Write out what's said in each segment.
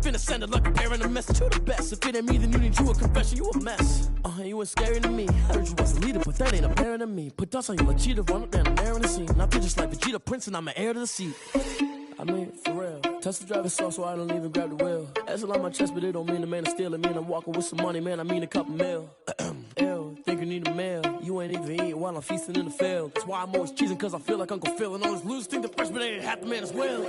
finna send it like a bear in a mess. You the best. If it ain't me, then you need you a confession. You a mess. You ain't scary to me. Heard you was a leader, but that ain't apparent to me. Put dust on you like cheetah, run up down the air in the scene. I feel just like Vegeta Prince, and I'm an heir to the seat. I mean, for real. Test the driver's soft, so I don't even grab the wheel. That's on my chest, but it don't mean the man is stealing. Mean I'm walking with some money, man. I mean a couple mil. Ew, think you need a meal. You ain't even eating while I'm feasting in the field. That's why I'm always cheesing, cause I feel like Uncle Phil. And all those losers think the freshman ain't half the man as well.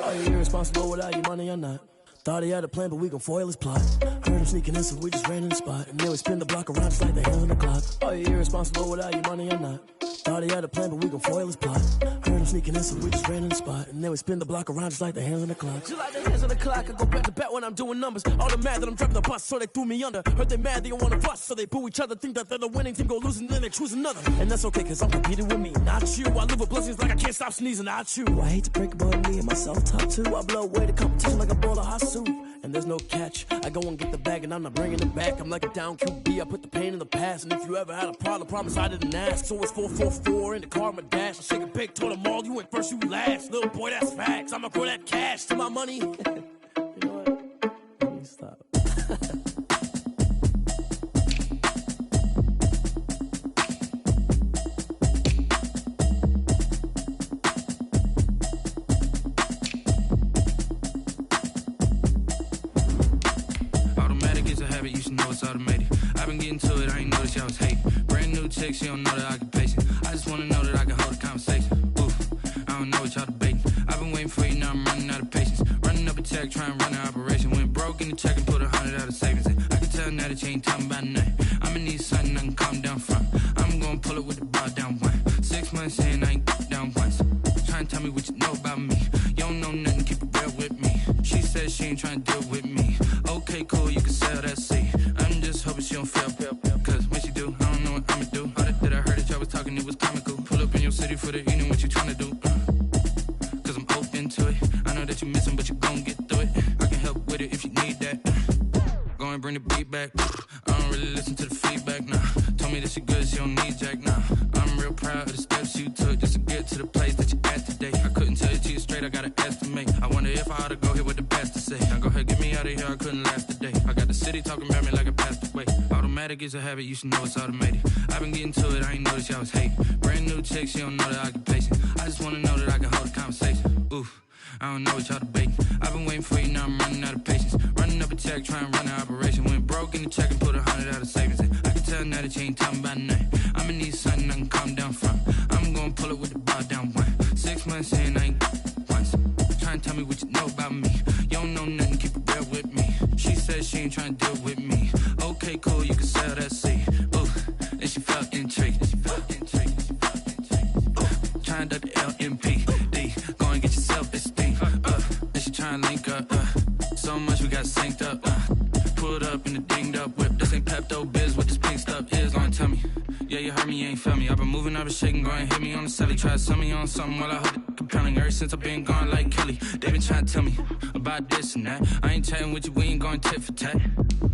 Are you irresponsible without your money or not? Thought he had a plan, but we gon' foil his plot. Heard him sneaking in, so we just ran in the spot. And then we spin the block around just like the hands on the clock. Are you irresponsible without your money or not? Thought he had a plan, but we gon' foil his plot. Heard him sneaking in, so we just ran in the spot. And then we spin the block around just like the hands on the clock. Just like the hands on the clock, I go back to back when I'm doing numbers. All the mad that I'm driving the bus, so they threw me under. Heard they mad, they don't wanna bust, so they boo each other. Think that they're the winning team, go losing, then they choose another. And that's okay, cause I'm competing with me, not you. I live with blessings like I can't stop sneezing, not you. I hate to break it, but me and myself top two. I blow away the competition like a bowl of hot soup. And there's no catch. I go and get the bag and I'm not bringing it back. I'm like a down QB, I put the pain in the past. And if you ever had a problem, promise I didn't ask. So it's 444 in the car, my dash. I shake a big, told them all, you went first, you last. Little boy, that's facts. I'ma grow that cash to my money. You know what? Let me stop. Automated. I've been getting to it, I ain't noticed y'all was hating. Brand new chick, she don't know the occupation. I just wanna know that I can hold a conversation. Oof, I don't know what y'all debating. I've been waiting for you, now I'm running out of patience. Running up a check, trying to run an operation. Went broke in the check and put 100 out of savings in. I can tell now that you ain't talking about nothing. I'ma need something I can calm down from. I'm gonna pull it with the bar down one. 6 months in, I ain't down once. Trying to tell me what you know about me. You don't know nothing, keep it real with me. She said she ain't trying to deal with me. Okay, cool, you can sell that seat. I'm just hoping she don't fail. Cause when she do, I don't know what I'ma do. All that I heard that y'all was talking, it was comical. Pull up in your city for the evening, what you tryna do? Cause I'm open to it. I know that you missing, but you gon' get through it. I can help with it if you need that. Go and bring the beat back. I don't really listen to the feedback, nah. Told me that she good, she don't need jack, nah. I'm real proud of the steps you took just to get to the place that you at today. I couldn't tell it to you straight, I gotta estimate. I wonder if I ought to go here with the best to say. Now go ahead, get me out of here, I couldn't last today. I got the city talking about me like I passed away. Automatic is a habit, you should know it's automated. I've been getting to it, I ain't noticed y'all was hating. Brand new chick, she don't know the occupation. I just wanna know that I can hold a conversation. Oof, I don't know what y'all debating. I've been waiting for you, now I'm running out of patience. Running up a check, trying to run an operation. Went broke in the check and put 100 out of savings in. I can tell now that you ain't talking about nothing. I'ma need something I can calm down from. I'm gonna pull it with the bar down one. 6 months in, I ain't once. Trying to tell me what you know about me. You don't know nothing, keep it real with me. She said she ain't trying to deal with me. Okay, cool, you can sell that seat. Ooh, and she felt intrigued. Trying to the LMPD. Go and get your self-esteem. And she trying to link up. So much we got synced up. Pulled up in the dinged up whip. This ain't Pepto-Biz, what this pink stuff is. Go and tell me. Yeah, you heard me, you ain't felt me. I've been moving, I've been shaking, go and hit me on the celly. Try to sell me on something while I hold it compelling. Ever since I've been gone like Kelly, they been trying to tell me about this and that. I ain't chatting with you, we ain't going tit for tat.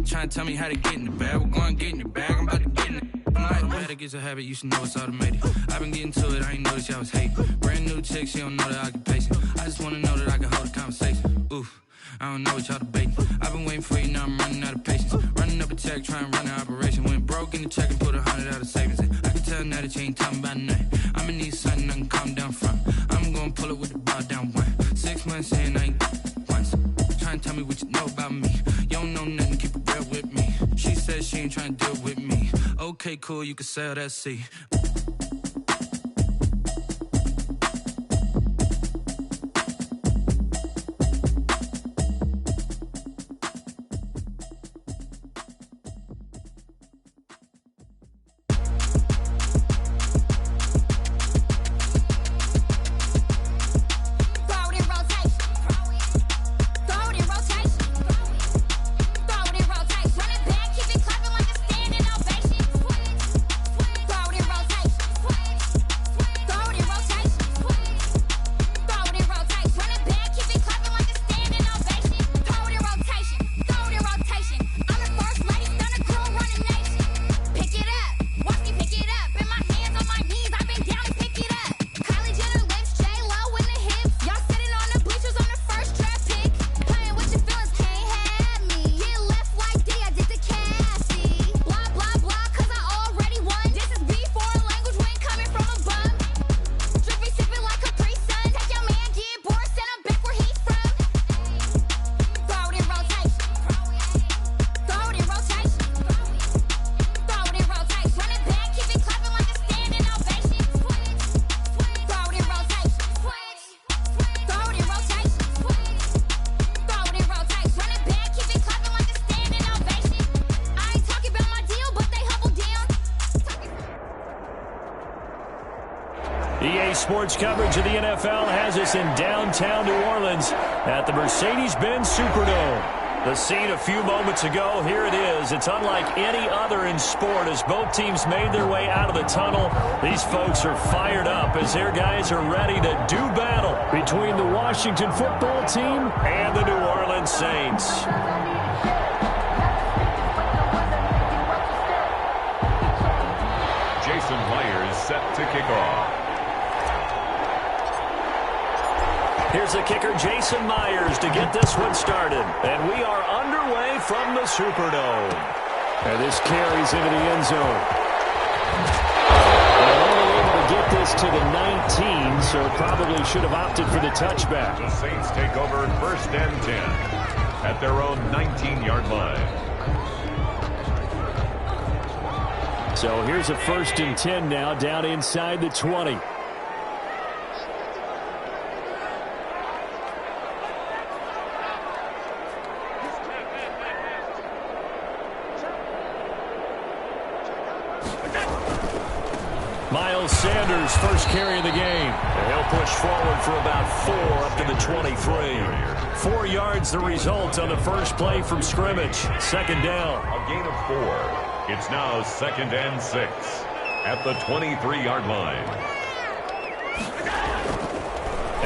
Trying to tell me how to get in the bag. We're going to get in your bag, I'm about to get in it. Automatic is a habit, you should know it's automated. I've been getting to it, I ain't noticed y'all was hating. Brand new chick, she don't know the occupation. I just wanna know that I can hold a conversation. Oof, I don't know what y'all debating. I've been waiting for you, now I'm running out of patience. Running up a check, trying to run an operation. Went broke in the check and put 100 out of savings in. I can tell now that you ain't talking about nothing. I'ma need something I can calm down from. I'm gonna pull it with the bar down one. 6 months in, I ain't once. Trying to tell me what you know about me. You don't know nothing, keep it real with me. She said she ain't trying to deal with me. Okay, cool, you can sell that seat. Run it back, keep it clapping like a standing ovation. Today's sports coverage of the NFL has us in downtown New Orleans at the Mercedes-Benz Superdome. The scene a few moments ago, here it is. It's unlike any other in sport as both teams made their way out of the tunnel. These folks are fired up as their guys are ready to do battle between the Washington football team and the New Orleans Saints. Jason Myers set to kick off. Here's the kicker, Jason Myers, to get this one started. And we are underway from the Superdome. And this carries into the end zone. And only able to get this to the 19, so probably should have opted for the touchback. The Saints take over 1st and 10 at their own 19-yard line. So here's a 1st and 10 now, down inside the 20. Miles Sanders, first carry of the game. And he'll push forward for about 4 up to the 23. 4 yards the result on the first play from scrimmage. 2nd down. A gain of 4. It's now 2nd and 6 at the 23-yard line.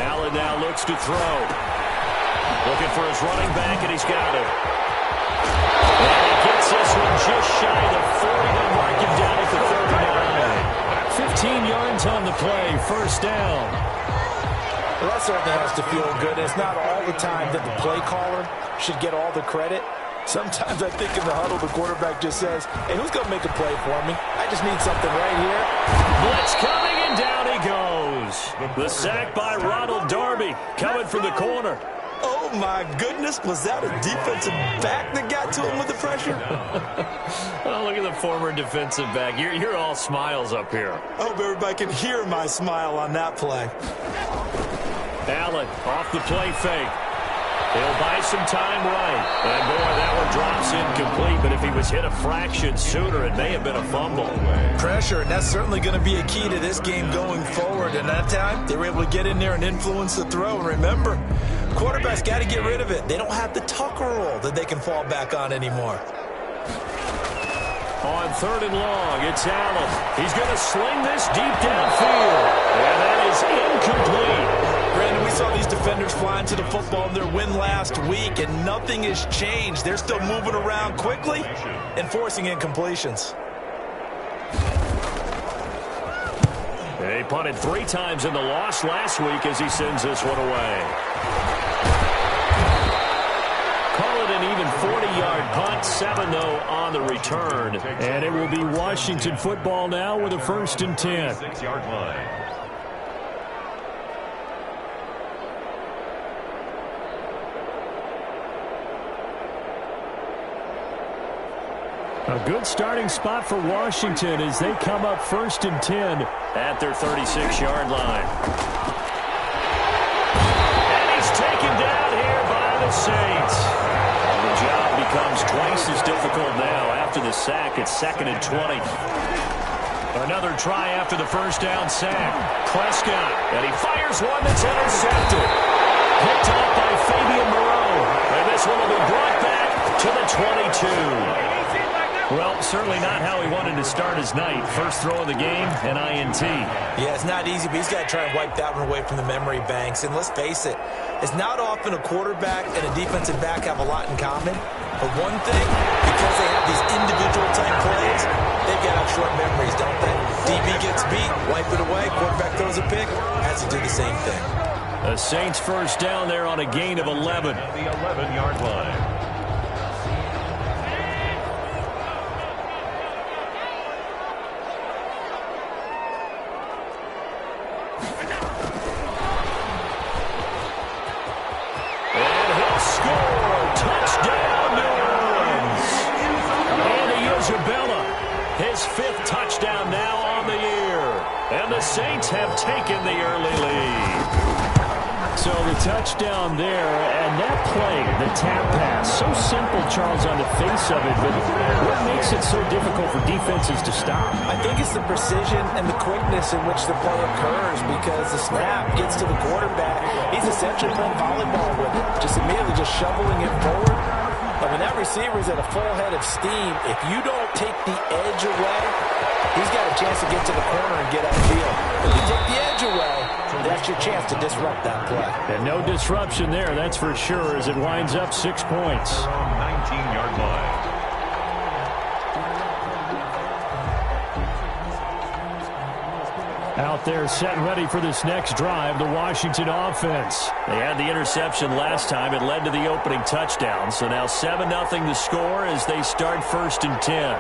Allen now looks to throw. Looking for his running back, and he's got it. And he gets this one just shy of the 40 to mark him down at the 39. 15 yards on the play, 1st down. Well, that certainly has to feel good. It's not all the time that the play caller should get all the credit. Sometimes I think in the huddle, the quarterback just says, hey, who's going to make a play for me? I just need something right here. Blitz coming, and down he goes. The sack by Ronald Darby coming from the corner. Oh, my goodness. Was that a defensive back that got to him with the pressure? Oh, look at the former defensive back. You're all smiles up here. I hope everybody can hear my smile on that play. Allen off the play fake. He'll buy some time right. And, boy, that one drops incomplete. But if he was hit a fraction sooner, it may have been a fumble. Pressure, and that's certainly going to be a key to this game going forward. And that time, they were able to get in there and influence the throw. And remember, quarterbacks got to get rid of it. They don't have the Tucker roll that they can fall back on anymore. On 3rd and long, it's Allen. He's going to sling this deep downfield. And that is incomplete. Brandon, we saw these defenders flying to the football in their win last week, and nothing has changed. They're still moving around quickly and forcing incompletions. He punted 3 times in the loss last week as he sends this one away. Call it an even 40-yard punt, 7 though on the return. And it will be Washington football now with a 1st and 10. 6-yard line. A good starting spot for Washington as they come up 1st and 10 at their 36-yard line. And he's taken down here by the Saints. And the job becomes twice as difficult now after the sack. It's 2nd and 20. Another try after the 1st down sack. Prescott, and he fires one that's intercepted. Picked off by Fabian Moreau. And this one will be brought back to the 22. Well, certainly not how he wanted to start his night. First throw of the game, an INT. Yeah, it's not easy, but he's got to try and wipe that one away from the memory banks. And let's face it, it's not often a quarterback and a defensive back have a lot in common. But one thing, because they have these individual type plays, they've got to have short memories, don't they? DB gets beat, wipe it away, quarterback throws a pick, has to do the same thing. The Saints 1st down there on a gain of 11. The 11-yard line. His 5th touchdown now on the year. And the Saints have taken the early lead. So the touchdown there, and that play, the tap pass, so simple, Charles, on the face of it, but what makes it so difficult for defenses to stop? I think it's the precision and the quickness in which the play occurs, because the snap gets to the quarterback. He's essentially playing volleyball with it, just immediately just shoveling it forward. But when that receiver is at a full head of steam, if you don't take the edge away, he's got a chance to get to the corner and get upfield. If you take the edge away, that's your chance to disrupt that play. And no disruption there, that's for sure, as it winds up 6 points. 19-yard line. Out there set and ready for this next drive, the Washington offense. They had the interception last time. It led to the opening touchdown. So now 7-0 the score as they start 1st and 10.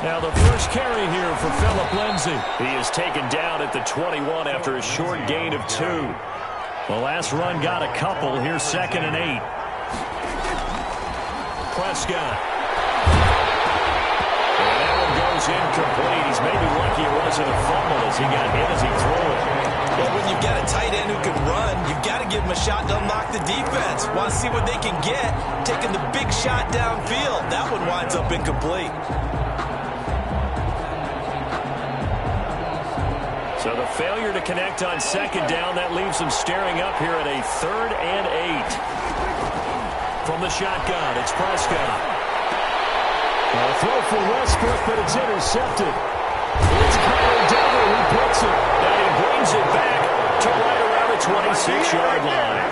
Now the first carry here for Phillip Lindsay. He is taken down at the 21 after a short gain of 2. The last run got a couple. Here's 2nd and 8. Prescott. And that one goes incomplete. He's maybe lucky it wasn't a fumble as he got hit as he threw it. Well, when you've got a tight end who can run, you've got to give him a shot to unlock the defense. Want to see what they can get, taking the big shot downfield. That one winds up incomplete. So the failure to connect on 2nd down, that leaves them staring up here at a 3rd and 8. From the shotgun, it's Prescott. A throw for Westbrook, but it's intercepted. It's Kyle Dever who puts it. And he brings it back to right around the 26-yard line.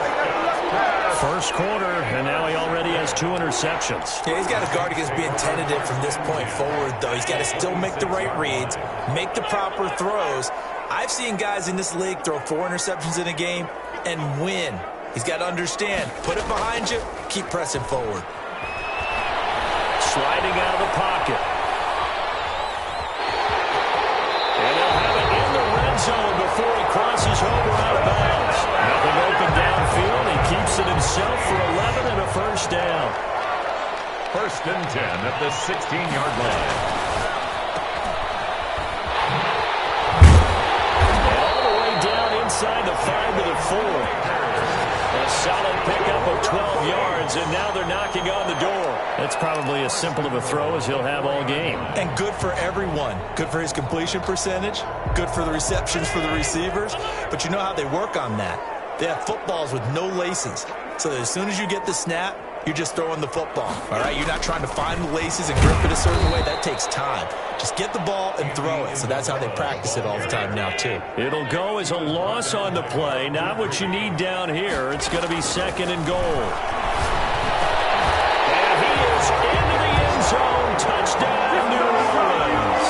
First quarter, and now he already has 2 interceptions. Yeah, he's got to guard against being tentative from this point forward, though. He's got to still make the right reads, make the proper throws. I've seen guys in this league throw 4 interceptions in a game and win. He's got to understand, put it behind you, keep pressing forward. Sliding out of the pocket. And they'll have it in the red zone before he crosses over out of bounds. Nothing open downfield. He keeps it himself for 11 and a 1st down. 1st and 10 at the 16-yard line. Inside the 5 to the 4. A solid pickup of 12 yards, and now they're knocking on the door. That's probably as simple of a throw as he'll have all game. And good for everyone. Good for his completion percentage. Good for the receptions for the receivers. But you know how they work on that. They have footballs with no laces. So that as soon as you get the snap, you're just throwing the football. All right? You're not trying to find the laces and grip it a certain way. That takes time. Just get the ball and throw it. So that's how they practice it all the time now, too. It'll go as a loss on the play. Not what you need down here. It's going to be 2nd and goal. And he is into the end zone. Touchdown, New Orleans.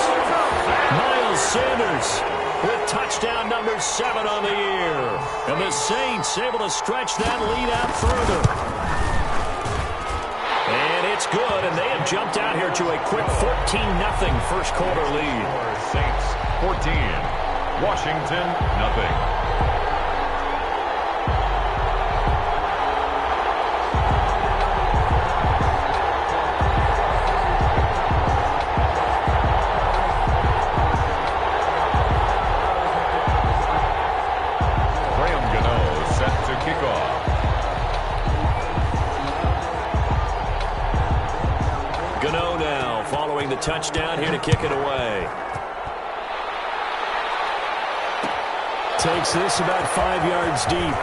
Miles Sanders with touchdown number 7 on the year. And the Saints able to stretch that lead out further. And it's good, and they have jumped out here to a quick 14-0 first quarter lead. Saints 14, Washington nothing. The touchdown here to kick it away. Takes this about 5 yards deep.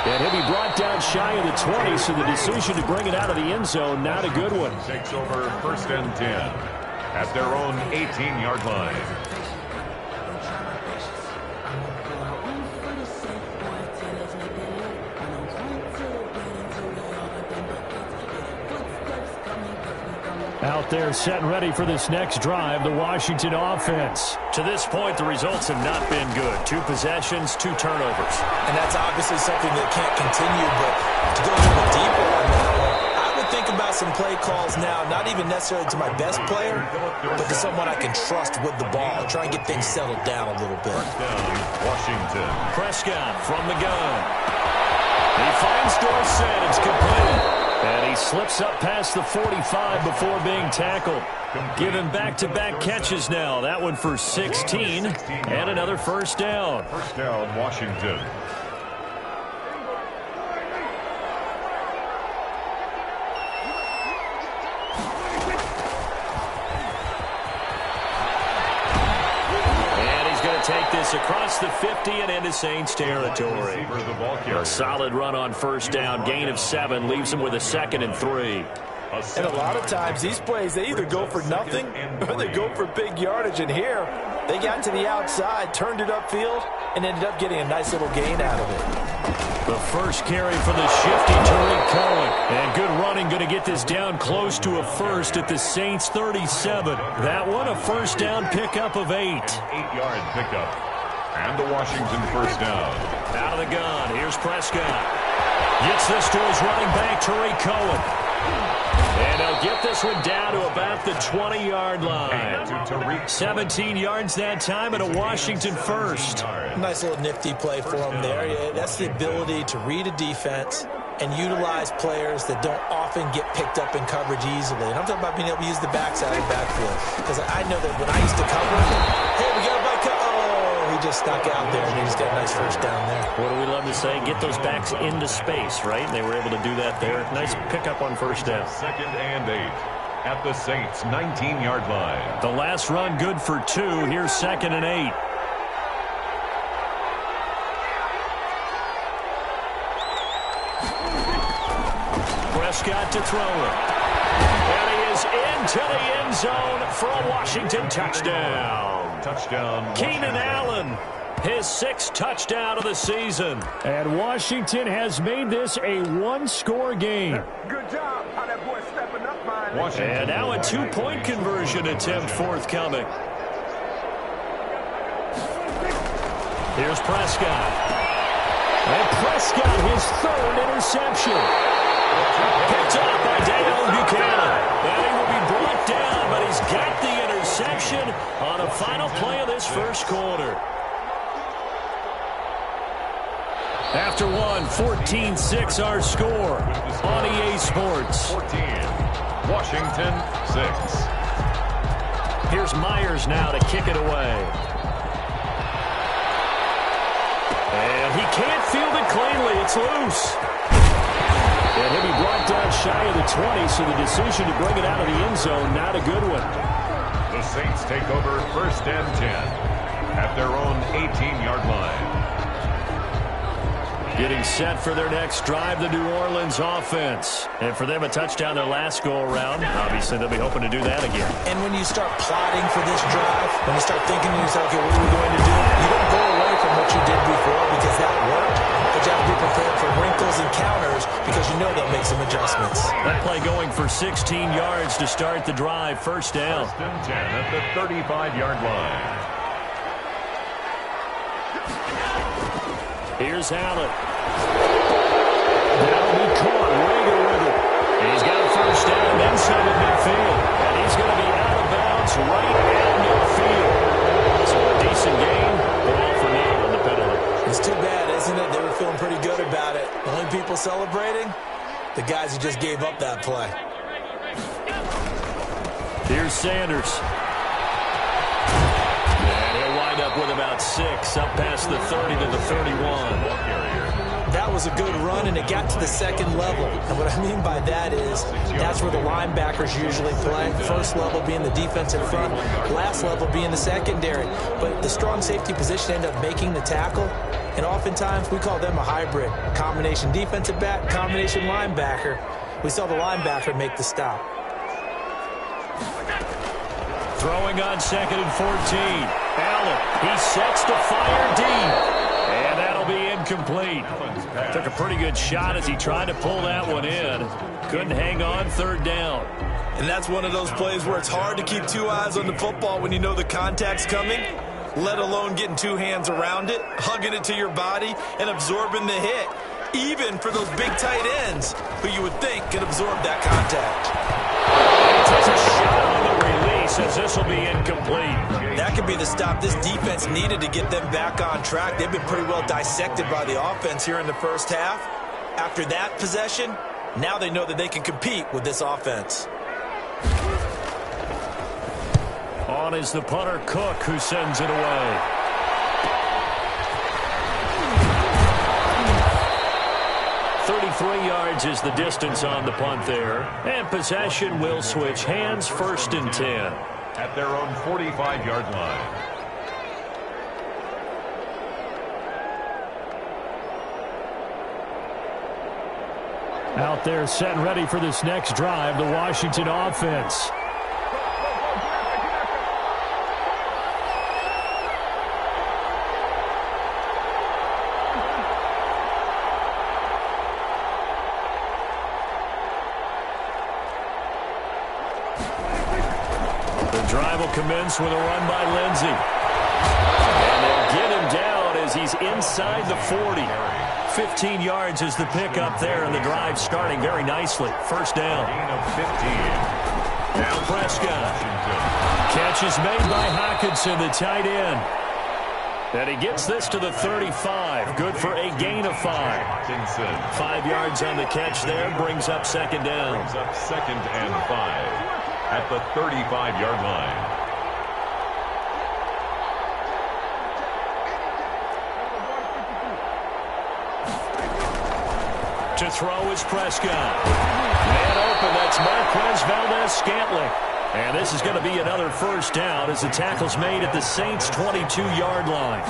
And he'll be brought down shy of the 20, so the decision to bring it out of the end zone, not a good one. Takes over 1st and 10 at their own 18-yard line. Out there set and ready for this next drive, the Washington offense. To this point, the results have not been good. 2 possessions, 2 turnovers. And that's obviously something that can't continue, but to go a little deeper on that one, I would think about some play calls now, not even necessarily to my best player, but to someone I can trust with the ball. Try and get things settled down a little bit. Washington. Prescott from the gun. He finds Dorsett. It's complete. And he slips up past the 45 before being tackled. Given back-to-back catches now. That one for 16 and another first down. First down, Washington. Take this across the 50 and into Saints territory. A solid run on first down. Gain of 7 leaves them with a 2nd and 3. And a lot of times these plays, they either go for nothing or they go for big yardage. And here, they got to the outside, turned it upfield, and ended up getting a nice little gain out of it. The first carry for the shifty Tariq Cohen. And good running, going to get this down close to a first at the Saints 37. That one a first down pickup of 8. 8-yard pickup. And the Washington first down. Out of the gun, here's Prescott. Gets this to his running back, Tariq Cohen. And they'll get this one down to about the 20-yard line. 17 yards that time and a Washington first. Nice little nifty play for him there. Yeah, that's the ability to read a defense and utilize players that don't often get picked up in coverage easily. And I'm talking about being able to use the backside of the backfield. Because I know that when I used to cover, hey, we got a back cut. Oh, he just stuck out there, and he just got a nice first down there. What do we love to say? Get those backs into space, right? They were able to do that there. Nice pickup on first down. 2nd and 8 at the Saints' 19-yard line. The last run good for 2. Here's 2nd and 8. Prescott to throw it. And he is into the end zone for a Washington touchdown. Touchdown. Keenan Allen, his 6th touchdown of the season. And Washington has made this a one-score game. Good job. How that boy stepping up, man. And now a 2-point conversion attempt forthcoming. Here's Prescott. And Prescott, his 3rd interception. Picked up by Daniel Buchanan. And he will be brought down, but he's got the interception on a final play of this first quarter. After one, 14-6 our score on EA Sports. 14, Washington 6. Here's Myers now to kick it away. And he can't field it cleanly. It's loose. And he'll be brought down shy of the 20, so the decision to bring it out of the end zone, not a good one. The Saints take over 1st and 10 at their own 18-yard line. Getting set for their next drive, the New Orleans offense. And for them, a touchdown their last go-around. Obviously, they'll be hoping to do that again. And when you start plotting for this drive, when you start thinking to yourself, okay, what are we going to do? You don't go away from what you did before because that worked. But you have to be prepared for wrinkles and counters because you know they'll make some adjustments. That play going for 16 yards to start the drive. First down. 1st and 10 at the 35-yard line. Here's Allen. That'll be caught. Rager with it. He's got a first down inside of midfield. And he's going to be out of bounds right at midfield. So a decent game, but all for naught on the penalty. It's too bad, isn't it? They were feeling pretty good about it. The only people celebrating, the guys who just gave up that play. Here's Sanders. Up with about 6, up past the 30 to the 31. That was a good run, and it got to the 2nd level. And what I mean by that is that's where the linebackers usually play. First level being the defensive front, last level being the secondary. But the strong safety position ended up making the tackle, and oftentimes we call them a hybrid. Combination defensive back, combination linebacker. We saw the linebacker make the stop. Throwing on 2nd and 14. Allen, he sets to fire deep. And that'll be incomplete. Took a pretty good shot as he tried to pull that one in. Couldn't hang on 3rd down. And that's one of those plays where it's hard to keep 2 eyes on the football when you know the contact's coming, let alone getting 2 hands around it, hugging it to your body, and absorbing the hit. Even for those big tight ends who you would think could absorb that contact. Takes a shot on the release as this will be incomplete. That could be the stop this defense needed to get them back on track. They've been pretty well dissected by the offense here in the first half. After that possession, Now they know that they can compete with this offense. On is the punter, Cook, who sends it away. Yards is the distance on the punt there. And possession will switch hands, 1st and 10. At their own 45-yard line. Out there set and ready for this next drive, the Washington offense. Commence with a run by Lindsey. And they'll get him down as he's inside the 40. 15 yards is the pickup there, and the drive starting very nicely. 1st down. Gain of 15. Now Prescott. Catch is made by Hockenson, the tight end. And he gets this to the 35. Good for a gain of 5. Hockenson. 5 yards on the catch there. Brings up 2nd down. Brings up 2nd and 5. At the 35-yard line. To throw is Prescott. Man open, that's Marquez Valdez-Scantling. And this is going to be another 1st down as the tackle's made at the Saints' 22-yard line.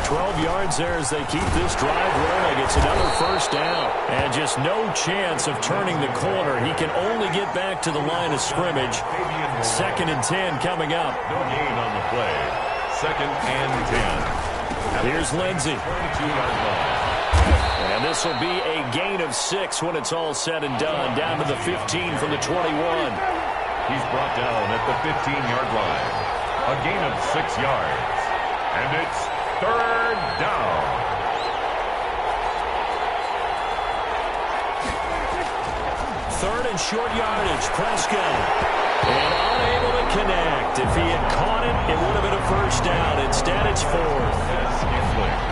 12 yards there as they keep this drive rolling. It's another 1st down. And just no chance of turning the corner. He can only get back to the line of scrimmage. 2nd and 10 coming up. No gain on the play. 2nd and 10. Here's Lindsey. 22-yard line. And this will be a gain of 6 when it's all said and done. Down to the 15 from the 21. He's brought down at the 15-yard line. A gain of 6 yards. And it's 3rd down. 3rd and short yardage. Prescott. And unable to connect. If he had caught it, it would have been a 1st down. Instead, it's 4th.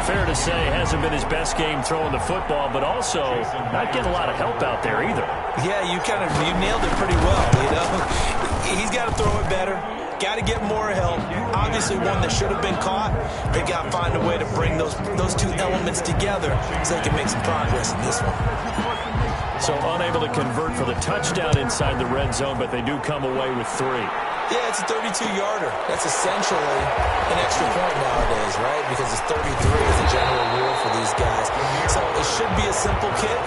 Fair to say, hasn't been his best game throwing the football, but also not getting a lot of help out there either. Yeah, you nailed it pretty well, you know. He's got to throw it better. Got to get more help. Obviously, one that should have been caught. They've got to find a way to bring those two elements together so they can make some progress in this one. So unable to convert for the touchdown inside the red zone, but they do come away with 3. Yeah, it's a 32-yarder. That's essentially an extra point nowadays, right? Because it's 33 is the general rule for these guys. So it should be a simple kick.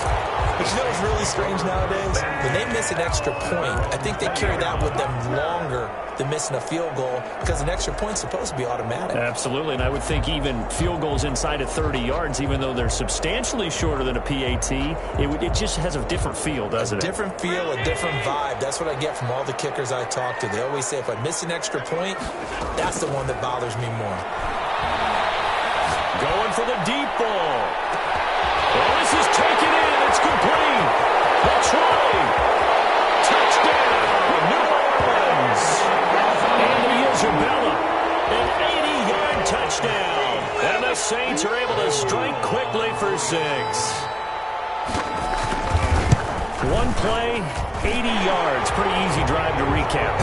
But you know what's really strange nowadays? When they miss an extra point, I think they carry that with them longer than missing a field goal because an extra point's supposed to be automatic. Absolutely, and I would think even field goals inside of 30 yards, even though they're substantially shorter than a PAT, it just has a different feel, doesn't it? A different feel, a different vibe. That's what I get from all the kickers I talk to. They always say if I miss an extra point, that's the one that bothers me more. Going for the deep ball. Well, this is taken in. It's complete. That's right. Touchdown, New Orleans. Anthony Isabella, an 80-yard touchdown. And the Saints are able to strike quickly for 6. One play, 80 yards. Pretty easy drive to recap.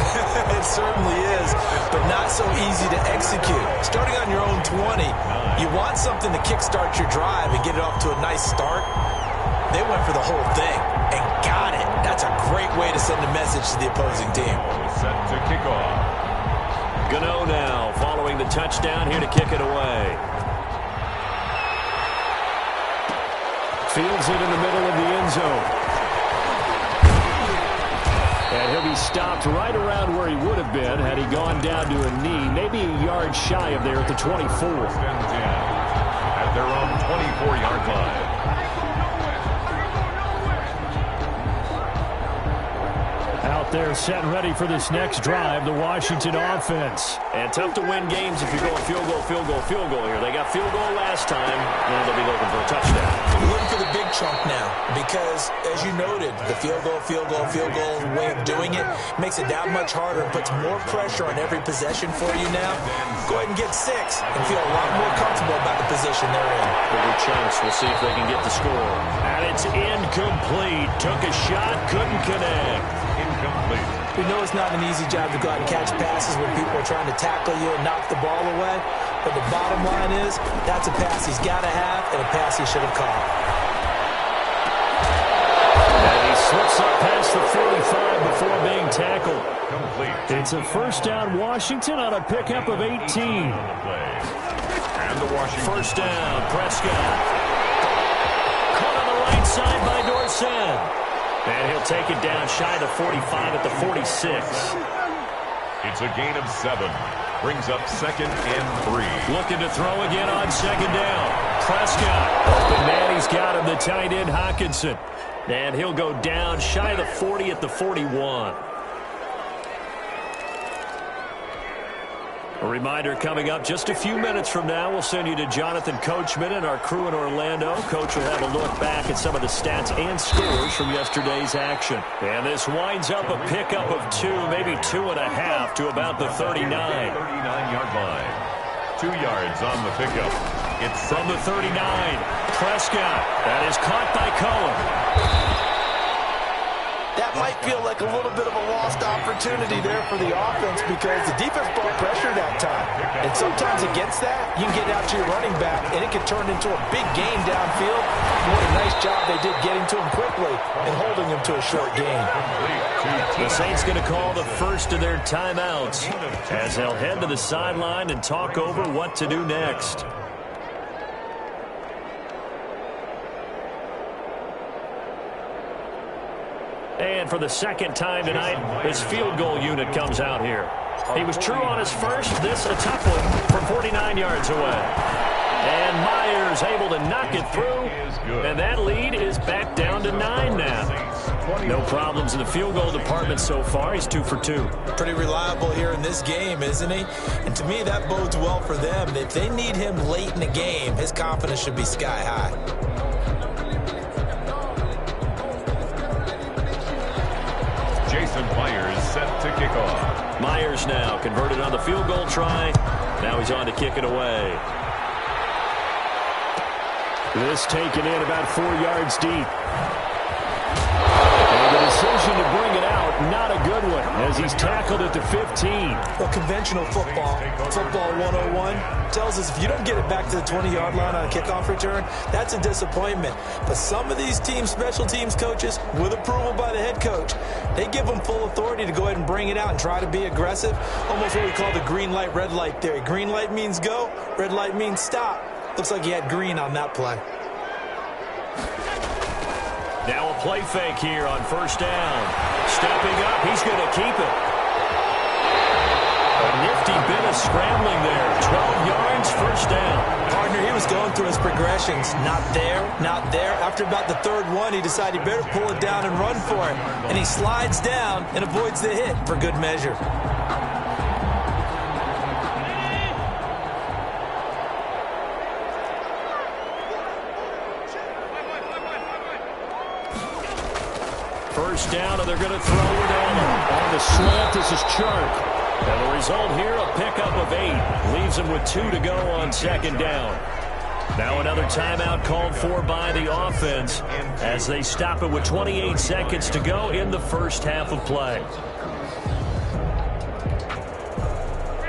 It certainly is, but not so easy to execute. Starting on your own 20, you want something to kickstart your drive and get it off to a nice start. They went for the whole thing and got it. That's a great way to send a message to the opposing team. Set to kick off. Gano now following the touchdown here to kick it away. Fields it in the middle of the end zone. And he'll be stopped right around where he would have been had he gone down to a knee, maybe a yard shy of there at the 24. At their own 24-yard line. Up there, set and ready for this next drive, the Washington offense. And tough to win games if you're going field goal, field goal, field goal here. They got field goal last time, and they'll be looking for a touchdown. We're looking for the big chunk now because, as you noted, the field goal way of doing it makes it that much harder and puts more pressure on every possession for you now. Go ahead and get 6 and feel a lot more comfortable about the position they're in. Bigger chunks. We'll see if they can get the score. And it's incomplete. Took a shot, couldn't connect. Incomplete. We know it's not an easy job to go out and catch passes when people are trying to tackle you and knock the ball away. But the bottom line is, that's a pass he's got to have and a pass he should have caught. And he slips up past the 45 before being tackled. Complete. It's a first down Washington on a pickup of 18. And the Washington. First down, Prescott. Caught on the right side by Dorsett. And he'll take it down shy of the 45 at the 46. It's a gain of 7. Brings up 2nd and 3. Looking to throw again on 2nd down. Prescott. Open man, he's got him, the tight end Hockenson. And he'll go down shy of the 40 at the 41. A reminder coming up just a few minutes from now. We'll send you to Jonathan Coachman and our crew in Orlando. Coach will have a look back at some of the stats and scores from yesterday's action. And this winds up a pickup of 2, maybe 2.5 to about the 39. 39-yard line. 2 yards on the pickup. It's from the 39. Prescott. That is caught by Cohen. That might feel like a little bit of a lost opportunity there for the offense because the defense brought pressure that time. And sometimes against that, you can get out to your running back, and it can turn into a big game downfield. What a nice job they did getting to him quickly and holding him to a short gain. The Saints going to call the first of their timeouts as they'll head to the sideline and talk over what to do next. And for the second time tonight, his field goal unit comes out here. He was true on his first. This a tough one from 49 yards away. And Myers able to knock it through. And that lead is back down to 9 now. No problems in the field goal department so far. He's 2 for 2. Pretty reliable here in this game, isn't he? And to me, that bodes well for them. If they need him late in the game, his confidence should be sky high. Myers set to kick off. Myers now converted on the field goal try. Now he's on to kick it away. This taken in about 4 yards deep. And the decision to bring it out, not a good one, as he's tackled at the 15. Well, conventional football 101, tells us if you don't get it back to the 20-yard line on a kickoff return, that's a disappointment. But some of these team special teams coaches, with approval by the head coach, they give them full authority to go ahead and bring it out and try to be aggressive. Almost what we call the green light, red light theory. Green light means go, red light means stop. Looks like he had green on that play. Now a play fake here on first down. Stepping up, he's going to keep it. A nifty bit of scrambling there. 12 yards, first down. Partner, he was going through his progressions. Not there, not there. After about the third one, he decided he better pull it down and run for it. And he slides down and avoids the hit for good measure. First down, and they're going to throw it on the slant. This is Chark. And the result here, a pickup of 8. Leaves him with 2 to go on second down. Now another timeout called for by the offense as they stop it with 28 seconds to go in the first half of play.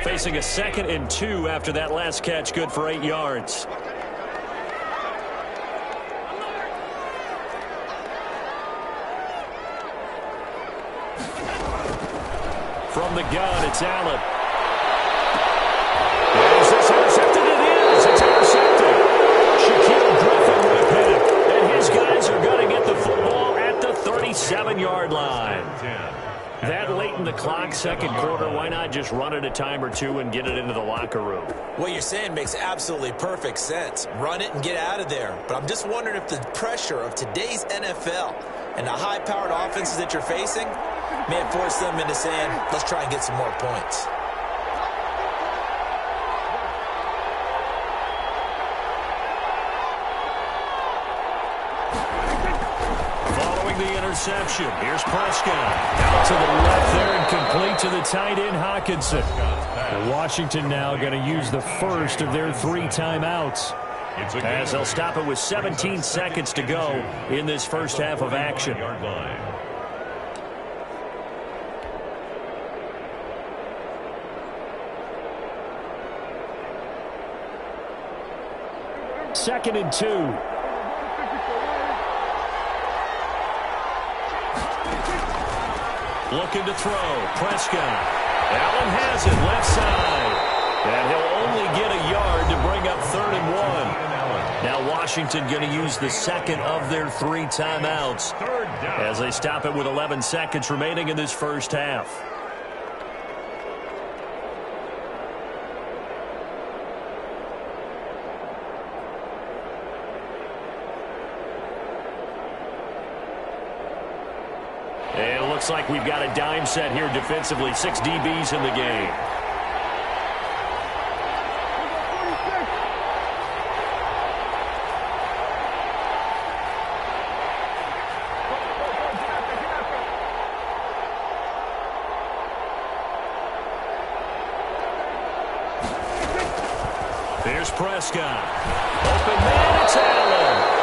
Facing a 2nd and 2 after that last catch, good for 8 yards. From the gun, it's Allen. Is this intercepted? It is. It's intercepted. Shaquille Griffin with him. And his guys are going to get the football at the 37-yard line. That late in the clock, second quarter, why not just run it a time or two and get it into the locker room? What you're saying makes absolutely perfect sense. Run it and get out of there. But I'm just wondering if the pressure of today's NFL and the high-powered offenses that you're facing, May have forced them into saying, let's try and get some more points. The interception. Here's Prescott. Out to the left there and complete to the tight end, Hawkinson. Washington now going to use the first of their 3 timeouts, as they'll stop it with 17 seconds to go in this first half of action. Second and 2. Looking to throw. Prescott. Allen has it left side. And he'll only get a yard to bring up 3rd and 1. Now Washington going to use the second of their 3 timeouts as they stop it with 11 seconds remaining in this first half. And it looks like we've got a dime set here defensively. 6 DBs in the game. There's Prescott. Open man, it's Allen.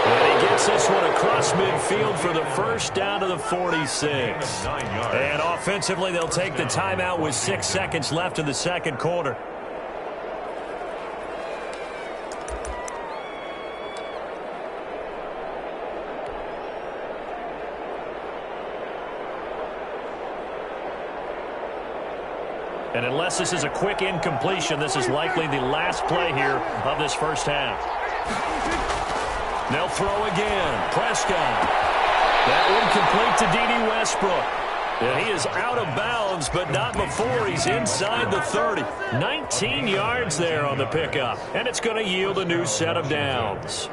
And he gets this one across midfield for the first down to the 46. And offensively, they'll take the timeout with 6 seconds left in the second quarter. And unless this is a quick incompletion, this is likely the last play here of this first half. They'll throw again. Prescott. That one complete to D.D. Westbrook. And he is out of bounds, but not before he's inside the 30. 19 yards there on the pickup. And it's going to yield a new set of downs.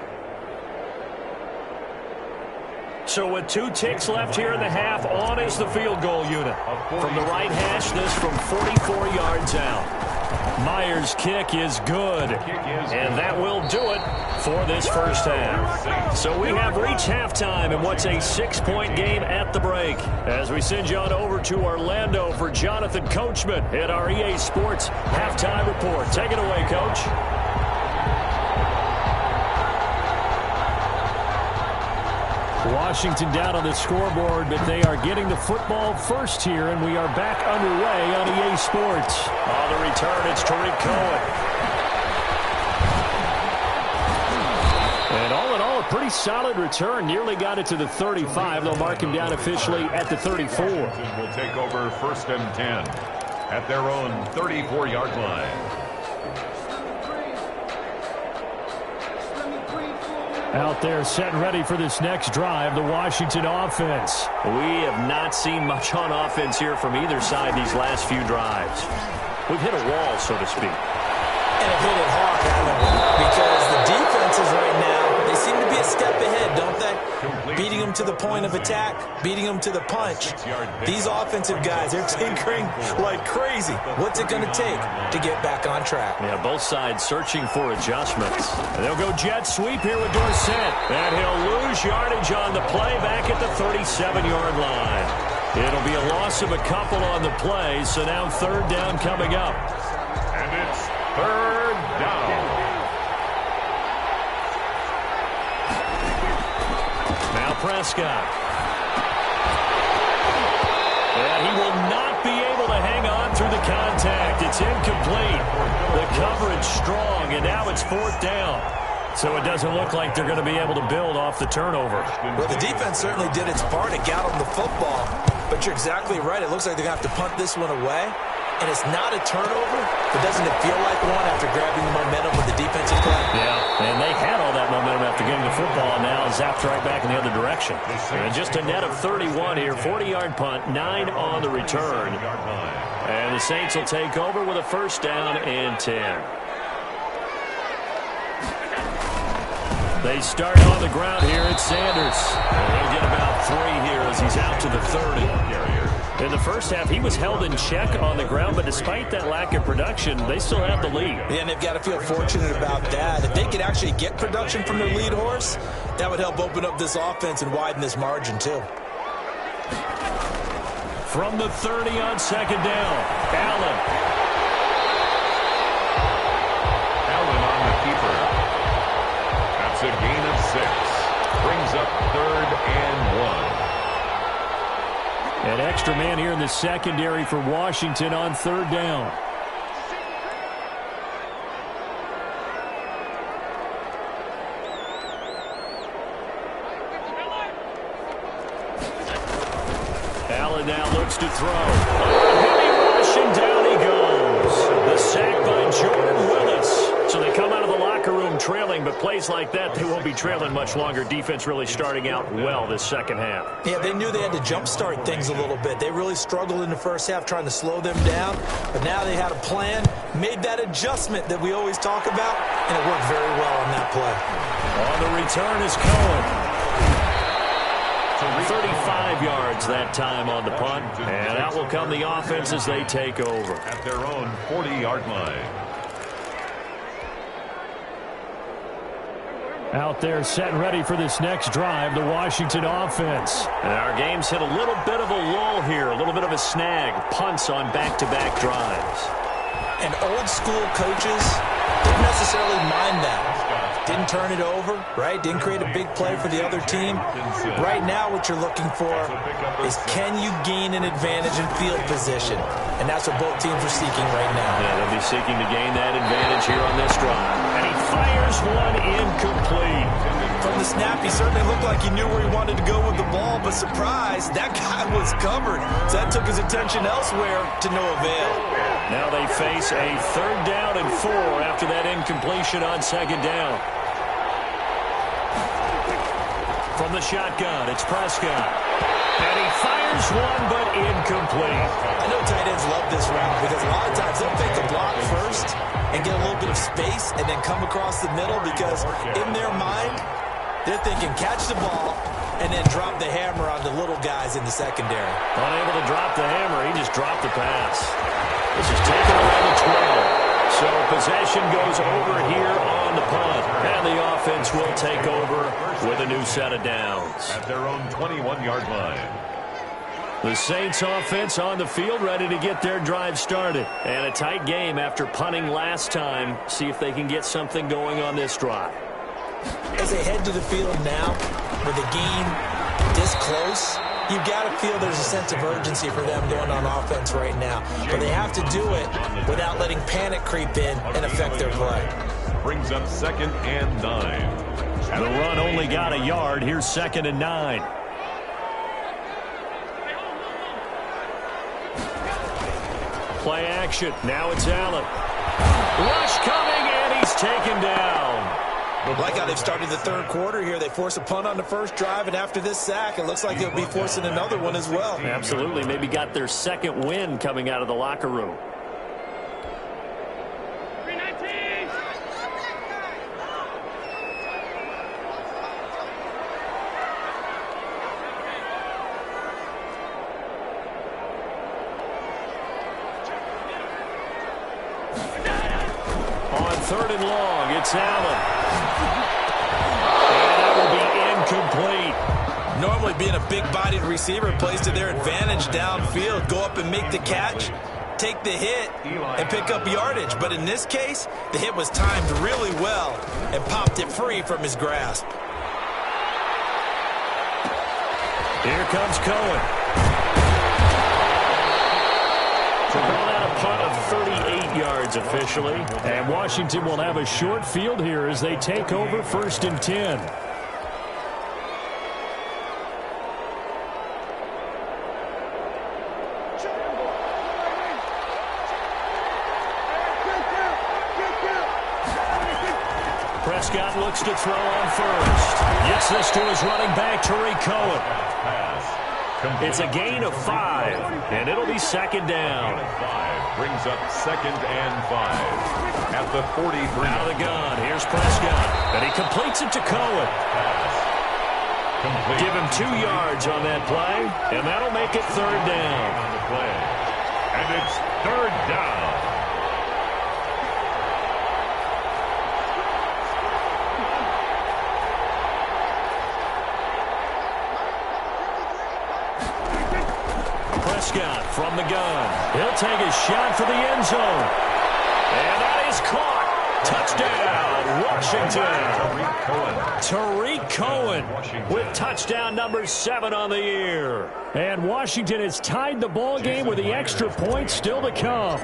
So with 2 ticks left here in the half, on is the field goal unit. From the right hash, this from 44 yards out. Myers' kick is good, and that will do it for this first half. So we have reached halftime in what's a 6-point game at the break, as we send you on over to Orlando for Jonathan Coachman at our EA Sports Halftime Report. Take it away, Coach. Washington down on the scoreboard, but they are getting the football first here, and we are back underway on EA Sports. On the return, it's Tariq Cohen. And all in all, a pretty solid return. Nearly got it to the 35. They'll mark him down officially at the 34. Will take over 1st and 10 at their own 34-yard line. Out there set and ready for this next drive, the Washington offense. We have not seen much on offense here from either side these last few drives. We've hit a wall, so to speak. And have hit it hard, haven't we? Because the defenses right now, they seem to be a step ahead, don't they? Beating them to the point of attack, beating them to the punch. These offensive guys, they're tinkering like crazy. What's it going to take to get back on track? Yeah, both sides searching for adjustments. And they'll go jet sweep here with Dorsett. And he'll lose yardage on the play back at the 37-yard line. It'll be a loss of a couple on the play, so now 3rd down coming up. And it's 3rd down. Now Prescott. And he will not be able to hang on through the contact. It's incomplete. The coverage strong, and now it's 4th down. So it doesn't look like they're going to be able to build off the turnover. Well, the defense certainly did its part to get them the football. But you're exactly right. It looks like they're going to have to punt this one away. And it's not a turnover, but doesn't it feel like one after grabbing the momentum with the defensive play? Yeah, and they had all that momentum after getting the football, and now zapped right back in the other direction. And just a net of 31 here, 40-yard punt, 9 on the return. And the Saints will take over with a 1st down and 10. They start on the ground here at Sanders. They'll get about 3 here as he's out to the 30. In the first half, he was held in check on the ground, but despite that lack of production, they still have the lead. Yeah, and they've got to feel fortunate about that. If they could actually get production from their lead horse, that would help open up this offense and widen this margin too. From the 30 on second down, Allen. Allen on the keeper. That's a gain of 6. Brings up 3rd and 1. An extra man here in the secondary for Washington on 3rd down. Allen now looks to throw. Heavy rush, and down he goes. The sack by Jordan Willis. So they come out of the locker room trailing, but plays like that, they won't be trailing much longer. Defense really starting out well this second half. Yeah, they knew they had to jumpstart things a little bit. They really struggled in the first half trying to slow them down, but now they had a plan, made that adjustment that we always talk about, and it worked very well on that play. On the return is Cohen. 35 yards that time on the punt, and out will come the offense as they take over. At their own 40-yard line. Out there set and ready for this next drive, the Washington offense. And our game's hit a little bit of a lull here, a little bit of a snag. Punts on back-to-back drives. And old school coaches didn't necessarily mind that. Didn't turn it over, right? Didn't create a big play for the other team. Right now what you're looking for is can you gain an advantage in field position? And that's what both teams are seeking right now. Yeah, they'll be seeking to gain that advantage here on this drive. And he fires one incomplete. From the snap, he certainly looked like he knew where he wanted to go with the ball, but surprise, that guy was covered. So that took his attention elsewhere to no avail. Now they face a 3rd down and 4 after that incompletion on second down. From the shotgun, it's Prescott. And he fires one, but incomplete. I know tight ends love this route because a lot of times they'll fake the block first and get a little bit of space and then come across the middle because in their mind, they're thinking catch the ball and then drop the hammer on the little guys in the secondary. Unable to drop the hammer, he just dropped the pass. This is taken away to 12. So possession goes over here on the punt. And the offense will take over with a new set of downs. At their own 21-yard line. The Saints offense on the field ready to get their drive started. And a tight game after punting last time. See if they can get something going on this drive. As they head to the field now, with the game this close, you've got to feel there's a sense of urgency for them going on offense right now. But they have to do it without letting panic creep in and affect their play. Brings up 2nd and 9. The run only got a yard. Here's 2nd and 9. Play action. Now it's Allen. Rush coming, and he's taken down. Like how they've started the 3rd quarter here. They force a punt on the first drive, and after this sack, it looks like they'll be forcing another one as well. Absolutely. Maybe got their 2nd win coming out of the locker room. On 3rd and long, it's Allen. And that will be incomplete. Normally being a big-bodied receiver plays to their advantage downfield. Go up and make the catch, take the hit, and pick up yardage. But in this case, the hit was timed really well and popped it free from his grasp. Here comes Cohen. To call that a punt of 38 yards officially. And Washington will have a short field here as they take over 1st and 10. Prescott looks to throw on first. Gets this to his running back, Tariq Cohen. It's a gain of 5, and it'll be 2nd down. Brings up 2nd and 5. At the 43. Out of the gun. Here's Prescott. And he completes it to Cohen. Complete. Give him 2 yards on that play, and that'll make it third down. On the play. And it's third down. Prescott from the gun. He'll take a shot for the end zone. And that is caught. Touchdown, Washington. Tariq Cohen with touchdown number 7 on the year. And Washington has tied the ball game with the extra point still to come.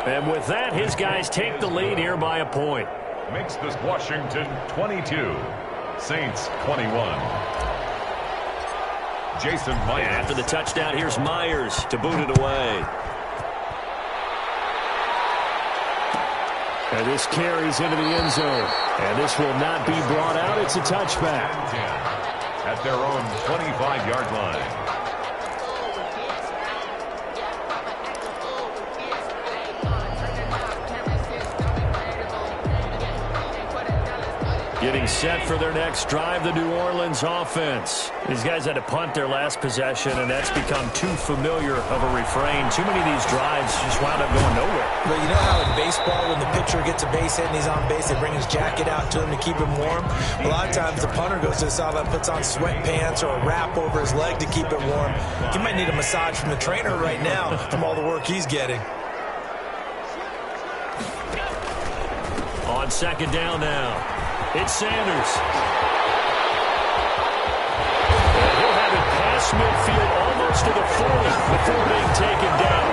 And with that, his guys take the lead here by a point. Makes this Washington 22. Saints 21. Jason Myers. And after the touchdown, here's Myers to boot it away. And this carries into the end zone. And this will not be brought out. It's a touchback. 10 at their own 25-yard line. Getting set for their next drive, the New Orleans offense. These guys had to punt their last possession, and that's become too familiar of a refrain. Too many of these drives just wound up going nowhere. But you know how in baseball, when the pitcher gets a base hit and he's on base, they bring his jacket out to him to keep him warm? A lot of times the punter goes to the sideline, puts on sweatpants or a wrap over his leg to keep it warm. He might need a massage from the trainer right now from all the work he's getting. On second down now. It's Sanders. And he'll have it past midfield almost to the 40 before being taken down.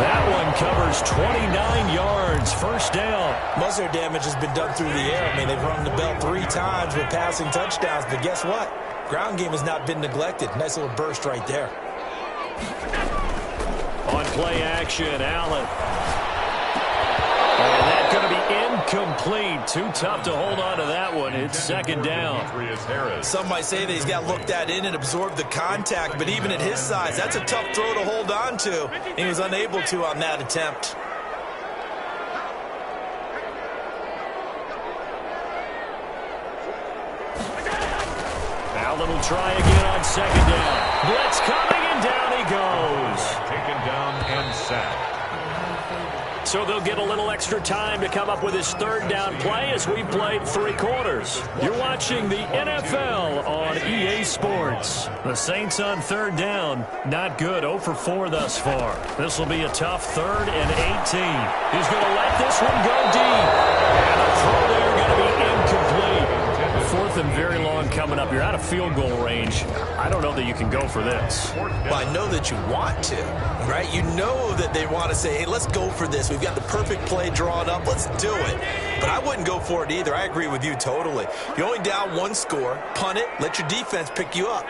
That one covers 29 yards. First down. Most of their damage has been done through the air. I mean, they've rung the bell 3 times with passing touchdowns. But guess what? Ground game has not been neglected. Nice little burst right there. On play action, Allen. And that's going to be incomplete. Too tough to hold on to that one. It's second down. Some might say that he's got looked at in and absorbed the contact, but even at his size, that's a tough throw to hold on to. He was unable to on that attempt. Allen will try again on second down. Blitz coming, and down he goes. Taken down and sacked. So they'll get a little extra time to come up with his third down play as we played 3 quarters. You're watching the NFL on EA Sports. The Saints on third down, not good, 0 for 4 thus far. This will be a tough 3rd and 18. He's going to let this one go deep. And the throw there going to be incomplete. 4th and very long coming up. You're out of field goal range. I don't know that you can go for this. Well, I know that you want to, right? You know that they want to say, hey, let's go for this. We've got the perfect play drawn up. Let's do it. But I wouldn't go for it either. I agree with you totally. You're only down 1 score. Punt it. Let your defense pick you up.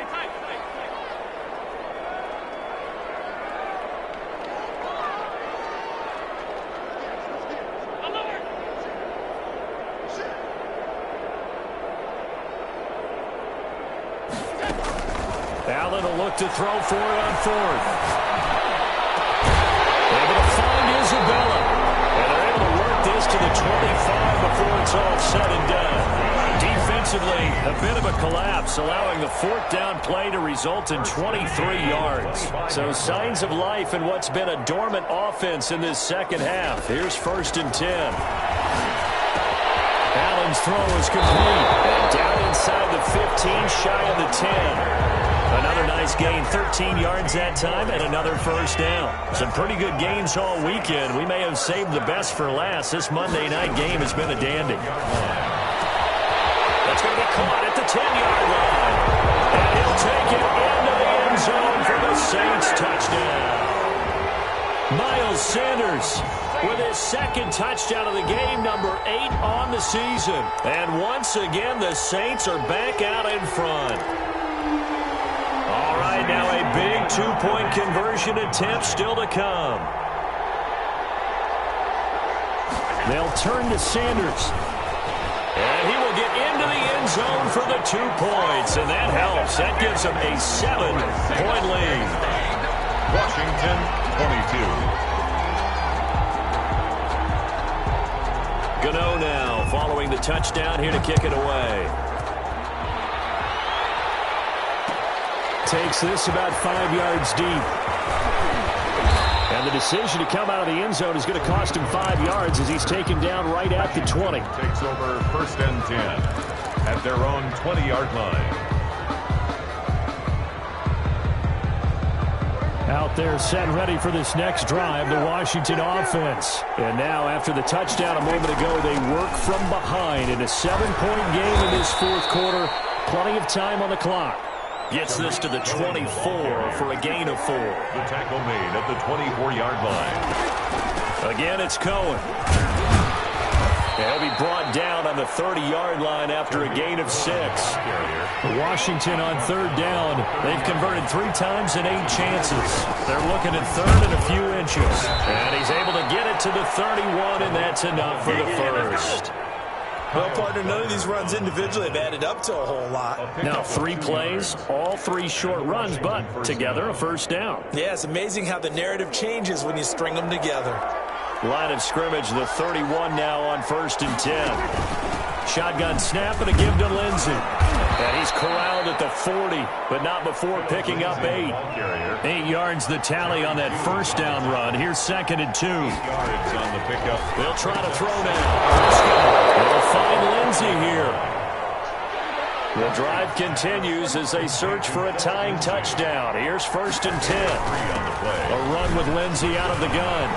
Allen will look to throw for it on 4th. Able to find Isabella. And they're able to work this to the 25 before it's all said and done. Defensively, a bit of a collapse, allowing the 4th down play to result in 23 yards. So signs of life in what's been a dormant offense in this second half. Here's 1st and 10. Allen's throw is complete. And down inside the 15, shy of the 10. Another nice gain, 13 yards that time, and another first down. Some pretty good gains all weekend. We may have saved the best for last. This Monday night game has been a dandy. That's going to be caught at the 10-yard line. And he'll take it into the end zone for the Saints touchdown. Miles Sanders with his 2nd touchdown of the game, number 8 on the season. And once again, the Saints are back out in front. All right, now a big 2-point conversion attempt still to come. They'll turn to Sanders. And he will get into the end zone for the 2 points, and that helps. That gives them a 7-point lead. Washington 22. throwing the touchdown here to kick it away. Takes this about 5 yards deep. And the decision to come out of the end zone is going to cost him 5 yards as he's taken down right at the 20. Takes over 1st and 10 at their own 20-yard line. Out there set ready for this next drive, the Washington offense. And now after the touchdown a moment ago, they work from behind in a 7-point game in this 4th quarter. Plenty of time on the clock. Gets this to the 24 for a gain of 4. The tackle made at the 24-yard line. Again, it's Cohen. He'll be brought down on the 30-yard line after a gain of 6. Washington on 3rd down. They've converted 3 times in 8 chances. They're looking at 3rd and a few inches. And he's able to get it to the 31, and that's enough for the first. Well, partner, none of these runs individually have added up to a whole lot. Now 3 plays, all 3 short runs, but together a first down. Yeah, it's amazing how the narrative changes when you string them together. Line of scrimmage, the 31 now on 1st and 10. Shotgun snap and a give to Lindsey. And he's corralled at the 40, but not before picking up 8. 8 yards the tally on that first down run. Here's 2nd and 2. 8 yards on the pickup. They'll try to throw now. They'll find Lindsey here. The drive continues as they search for a tying touchdown. Here's 1st and 10. A run with Lindsey out of the gun.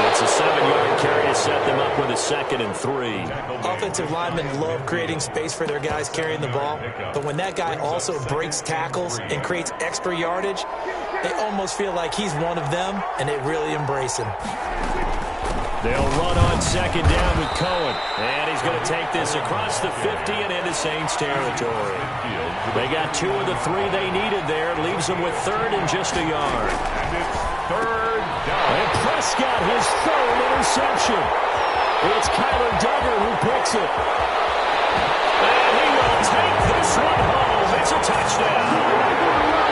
It's a 7-yard carry to set them up with a 2nd and 3. Offensive linemen love creating space for their guys carrying the ball, but when that guy also breaks tackles and creates extra yardage, they almost feel like he's one of them, and they really embrace him. They'll run on 2nd down with Cohen, and he's going to take this across the 50 and into Saints territory. They got 2 of the 3 they needed there. Leaves them with 3rd and just a yard. And it's 3rd down. And Prescott, his 3rd interception. It's Kyler Duggar who picks it. And he will take this one home. It's a touchdown.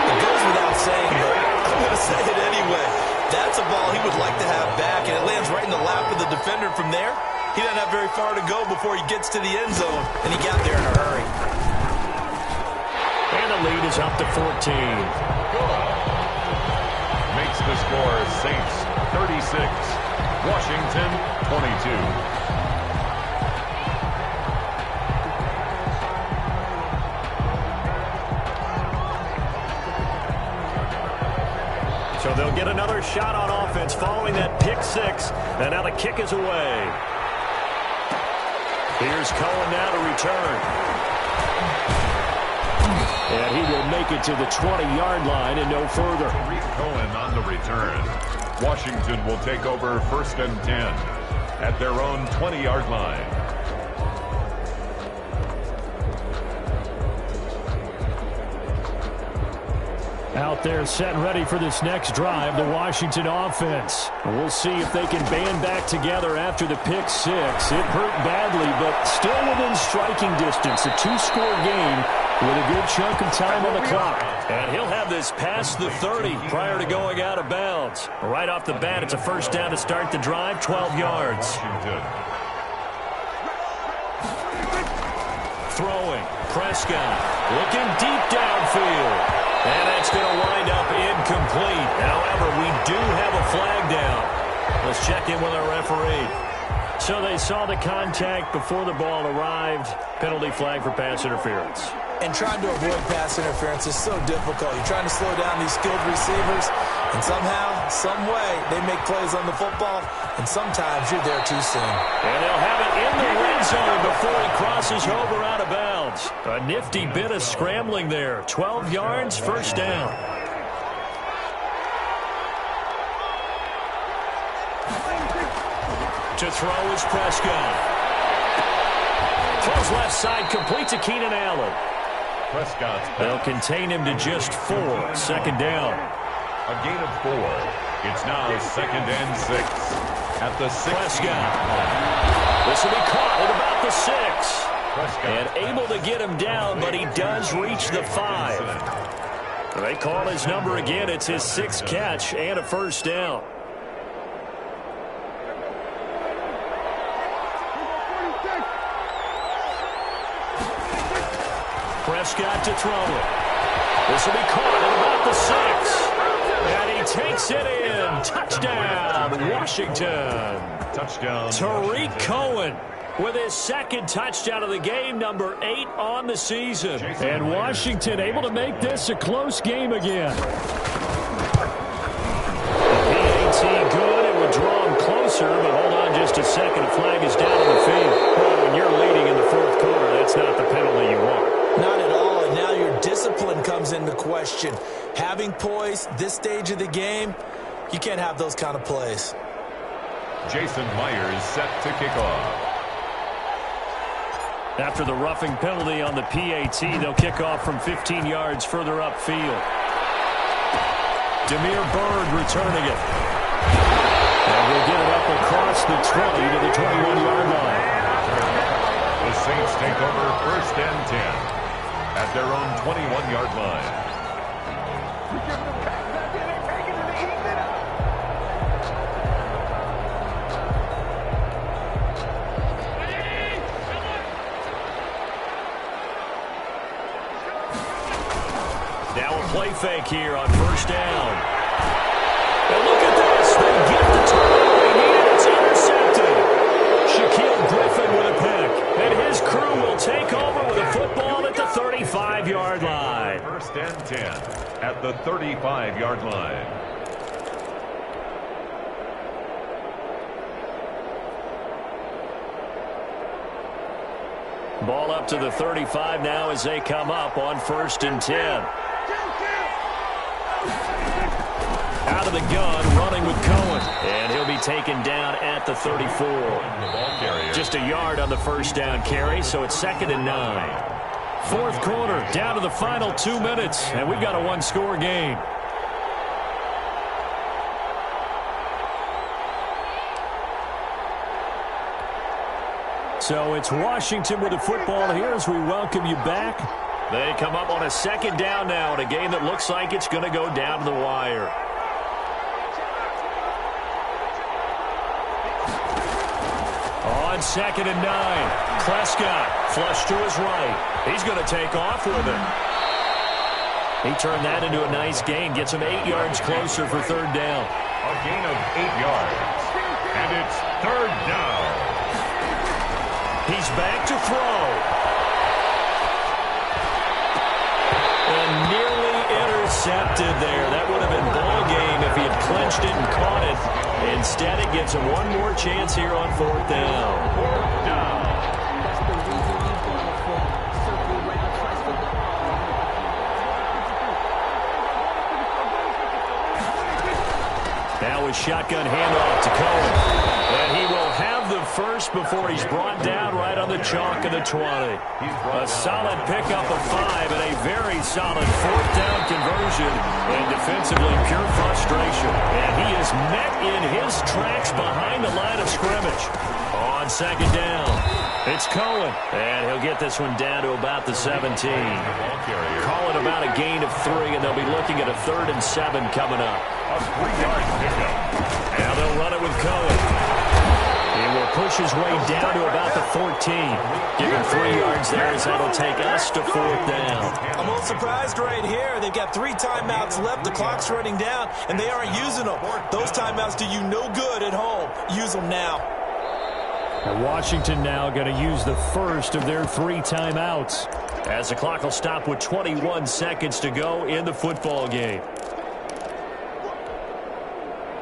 It goes without saying, but I'm going to say it anyway. That's a ball he would like to have back, and it lands right in the lap of the defender from there. He doesn't have very far to go before he gets to the end zone, and he got there in a hurry. And the lead is up to 14. Makes the score Saints 36, Washington 22. So they'll get another shot on offense following that pick 6. And now the kick is away. Here's Cohen now to return. And he will make it to the 20-yard line and no further. Cohen on the return. Washington will take over 1st and 10 at their own 20-yard line. Out there set and ready for this next drive, the Washington offense. We'll see if they can band back together after the pick 6. It hurt badly, but still within striking distance. A 2-score game with a good chunk of time on the clock. And he'll have this past the 30 prior to going out of bounds. Right off the bat, it's a first down to start the drive, 12 yards. Throwing, Prescott looking deep downfield. And that's going to wind up incomplete. However, we do have a flag down. Let's check in with our referee. So they saw the contact before the ball arrived. Penalty flag for pass interference. And trying to avoid pass interference is so difficult. You're trying to slow down these skilled receivers, and somehow, some way, they make plays on the football, and sometimes you're there too soon. And they'll have it in the red zone before he crosses over out of bounds. A nifty bit of scrambling there. 12 yards, first down. To throw is Prescott. Throws left side, complete to Keenan Allen. Prescott's They'll contain him to just 4. Second down. A gain of 4. It's now 2nd and 6 at the 6. Prescott. This will be caught at about the 6. And able to get him down, but he does reach the 5. They call his number again. It's his 6th catch and a first down. Prescott to throw it. This will be caught at about the 6. And he takes it in. Touchdown, Washington. Touchdown. Tariq Cohen with his second touchdown of the game, number 8 on the season. And Washington able to make this a close game again. PAT good. It would draw him closer, but hold on just a second. A flag is down on the field. Well, when you're leading in the fourth quarter, that's not the penalty you want. Not at all, and now your discipline comes into question. Having poise this stage of the game, you can't have those kind of plays. Jason Myers set to kick off. After the roughing penalty on the PAT, they'll kick off from 15 yards further upfield. Demir Bird returning it. And we'll get it up across the 20 to the 21-yard line. The Saints take over 1st and 10 at their own 21-yard line. Now a play fake here on 1st down. And look at this. They get the turnover they need. It's intercepted. Shaquille Griffin with a pick. And his crew will take over with a football at the 35-yard line. 1st and 10 at the 35-yard line. Ball up to the 35 now as they come up on 1st and 10. Out of the gun, running with Cohen. And he'll be taken down at the 34. Just a yard on the 1st down carry, so it's 2nd and 9. Fourth quarter, down to the final 2 minutes, and we've got a one-score game. So it's Washington with the football here as we welcome you back. They come up on a 2nd down now in a game that looks like it's going to go down to the wire. On 2nd and 9, Prescott flush to his right. He's going to take off with it. He turned that into a nice gain, gets him 8 yards closer for 3rd down. A gain of 8 yards, and it's 3rd down. He's back to throw. And nearly intercepted there. That would have been ball game if he had clinched it and caught it. Instead, it gives him one more chance here on 4th down. 4th down. Now a shotgun handoff to Cohen. And he will have the first before he's brought down right on the chalk of the 20. A solid pickup of 5 and a very solid 4th down conversion. And defensively, pure frustration. And he is met in his tracks behind the line of scrimmage. On 2nd down, it's Cohen. And he'll get this one down to about the 17. Call it about a gain of 3, and they'll be looking at a 3rd and 7 coming up. A 3-yard pickup. Now they'll run it with Cohen. He will push his way down to about the 14. Give him 3 yards there as that'll take us to 4th down. I'm a little surprised right here. They've got 3 timeouts left. The clock's running down, and they aren't using them. Those timeouts do you no good at home. Use them now. Washington now going to use the first of their 3 timeouts as the clock will stop with 21 seconds to go in the football game.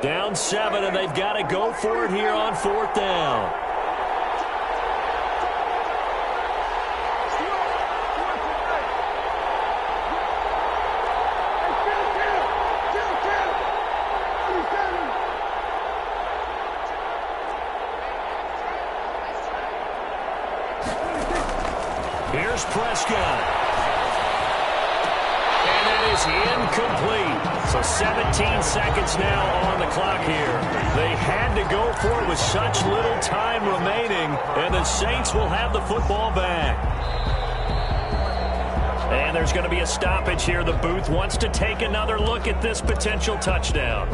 Down 7, and they've got to go for it here on 4th down. Here's Prescott. And that is incomplete. So 17 seconds now on the clock here. They had to go for it with such little time remaining, and the Saints will have the football back. And there's going to be a stoppage here. The booth wants to take another look at this potential touchdown.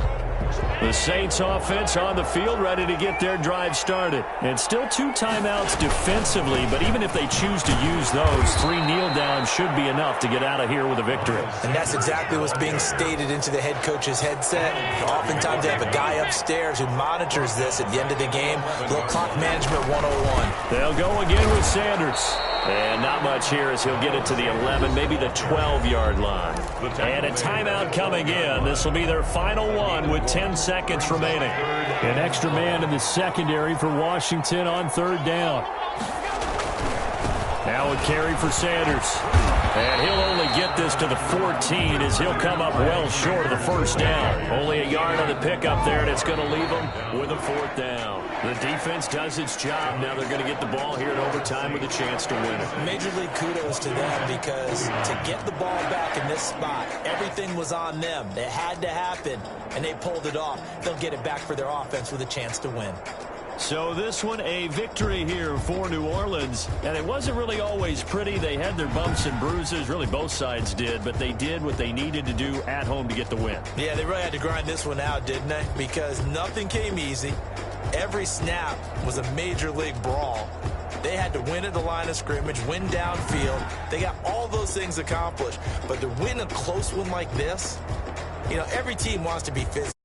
The Saints offense on the field, ready to get their drive started. And still 2 timeouts defensively, but even if they choose to use those, 3 kneel downs should be enough to get out of here with a victory. And that's exactly what's being stated into the head coach's headset. Oftentimes they have a guy upstairs who monitors this at the end of the game. Little clock management 101. They'll go again with Sanders. And not much here as he'll get it to the 11, maybe the 12-yard line. And a timeout coming in. This will be their final one with 10 seconds remaining. An extra man in the secondary for Washington on 3rd down. Now a carry for Sanders. And he'll only get this to the 14 as he'll come up well short of the 1st down. Only a yard on the pickup there, and it's going to leave him with a 4th down. The defense does its job. Now they're going to get the ball here in overtime with a chance to win it. Major League kudos to them because to get the ball back in this spot, everything was on them. It had to happen, and they pulled it off. They'll get it back for their offense with a chance to win. So this one a victory here for New Orleans. And it wasn't really always pretty. They had their bumps and bruises. Really both sides did. But they did what they needed to do at home to get the win. Yeah, they really had to grind this one out, didn't they? Because nothing came easy. Every snap was a major league brawl. They had to win at the line of scrimmage, win downfield. They got all those things accomplished. But to win a close one like this, you know, every team wants to be physical.